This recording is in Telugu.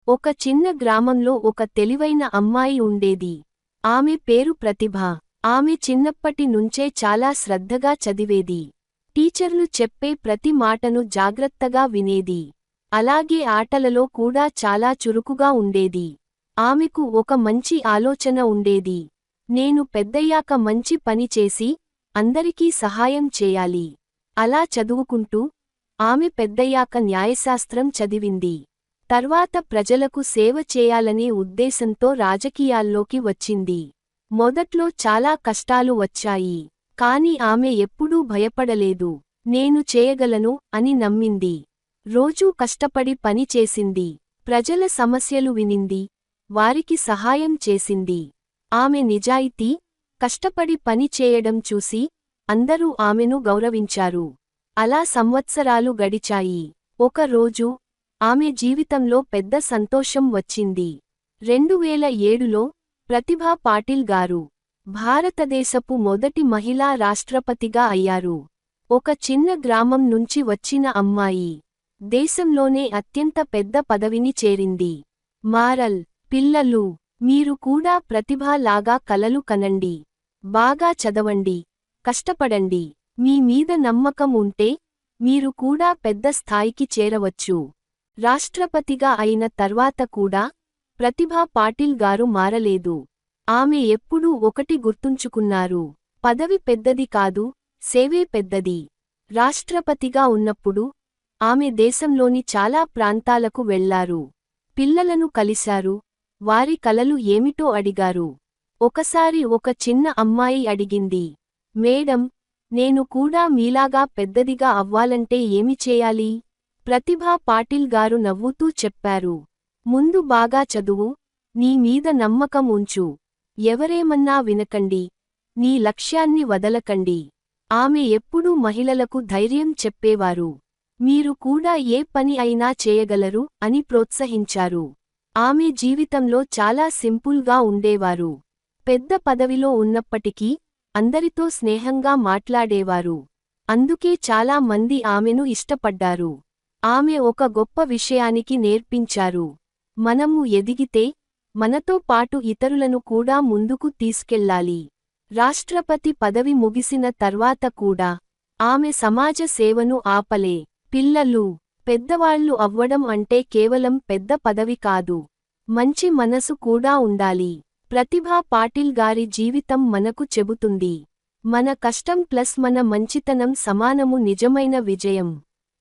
ఒక చిన్న గ్రామంలో ఒక తెలివైన అమ్మాయి ఉండేది. ఆమె పేరు ప్రతిభ. ఆమె చిన్నప్పటి నుంచే చాలా శ్రద్ధగా చదివేది. టీచర్లు చెప్పే ప్రతి మాటను జాగ్రత్తగా వినేది. అలాగే ఆటలలో కూడా చాలా చురుకుగా ఉండేది. ఆమెకు ఒక మంచి ఆలోచన ఉండేది. నేను పెద్దయ్యాక మంచి పని చేసి అందరికీ సహాయం చేయాలి. అలా చదువుకుంటూ ఆమె పెద్దయ్యాక న్యాయశాస్త్రం చదివింది. తర్వాత ప్రజలకు సేవ చేయాలనే ఉద్దేశంతో రాజకీయాల్లోకి వచ్చింది. మొదట్లో చాలా కష్టాలు వచ్చాయి. కాని ఆమె ఎప్పుడూ భయపడలేదు. నేను చేయగలను అని నమ్మింది. రోజూ కష్టపడి పని చేసింది. ప్రజల సమస్యలు వినింది. వారికి సహాయం చేసింది. ఆమె నిజాయితీ, కష్టపడి పని చేయడం చూసి అందరూ ఆమెను గౌరవించారు. అలా సంవత్సరాలు గడిచాయి. ఒక రోజు ఆమె జీవితంలో పెద్ద సంతోషం వచ్చింది. 2007లో ప్రతిభా పాటిల్ గారు భారతదేశపు మొదటి మహిళా రాష్ట్రపతిగా అయ్యారు. ఒక చిన్న గ్రామం నుంచి వచ్చిన అమ్మాయి దేశంలోనే అత్యంత పెద్ద పదవిని చేరింది. మారల్ పిల్లలు, మీరు కూడా ప్రతిభ లాగా కలలు కనండి. బాగా చదవండి, కష్టపడండి. మీ మీద నమ్మకం ఉంటే మీరు కూడా పెద్ద స్థాయికి చేరవచ్చు. రాష్ట్రపతిగా అయిన తర్వాత కూడా ప్రతిభా పాటిల్ గారు మారలేదు. ఆమె ఎప్పుడూ ఒకటి గుర్తుంచుకున్నారు: పదవి పెద్దది కాదు, సేవే పెద్దది. రాష్ట్రపతిగా ఉన్నప్పుడు ఆమె దేశంలోని చాలా ప్రాంతాలకు వెళ్లారు. పిల్లలను కలిశారు. వారి కలలు ఏమిటో అడిగారు. ఒకసారి ఒక చిన్న అమ్మాయి అడిగింది, మేడం, నేను కూడా మీలాగా పెద్దదిగా అవ్వాలంటే ఏమి చేయాలి? ప్రతిభా పాటిల్ గారు నవ్వుతూ చెప్పారు, ముందు బాగా చదువు, నీ మీద నమ్మకం ఉంచు, ఎవరేమన్నా వినకండి, నీ లక్ష్యాన్ని వదలకండి. ఆమె ఎప్పుడూ మహిళలకు ధైర్యం చెప్పేవారు. మీరు కూడా ఏ పని అయినా చేయగలరు అని ప్రోత్సహించారు. ఆమె జీవితంలో చాలా సింపుల్గా ఉండేవారు. పెద్ద పదవిలో ఉన్నప్పటికీ అందరితో స్నేహంగా మాట్లాడేవారు. అందుకే చాలా మంది ఆమెను ఇష్టపడ్డారు. ఆమె ఒక గొప్ప విషయానికి నేర్పించారు: మనము ఎదిగితే మనతో పాటు ఇతరులను కూడా ముందుకు తీసుకెళ్లాలి. రాష్ట్రపతి పదవి ముగిసిన తర్వాత కూడా ఆమె సమాజ సేవను ఆపలే. పిల్లలు, పెద్దవాళ్లు అవ్వడం అంటే కేవలం పెద్ద పదవి కాదు, మంచి మనసు కూడా ఉండాలి. ప్రతిభా పాటిల్ గారి జీవితం మనకు చెబుతుంది: మన కష్టం ప్లస్ మన మంచితనం సమానము నిజమైన విజయం.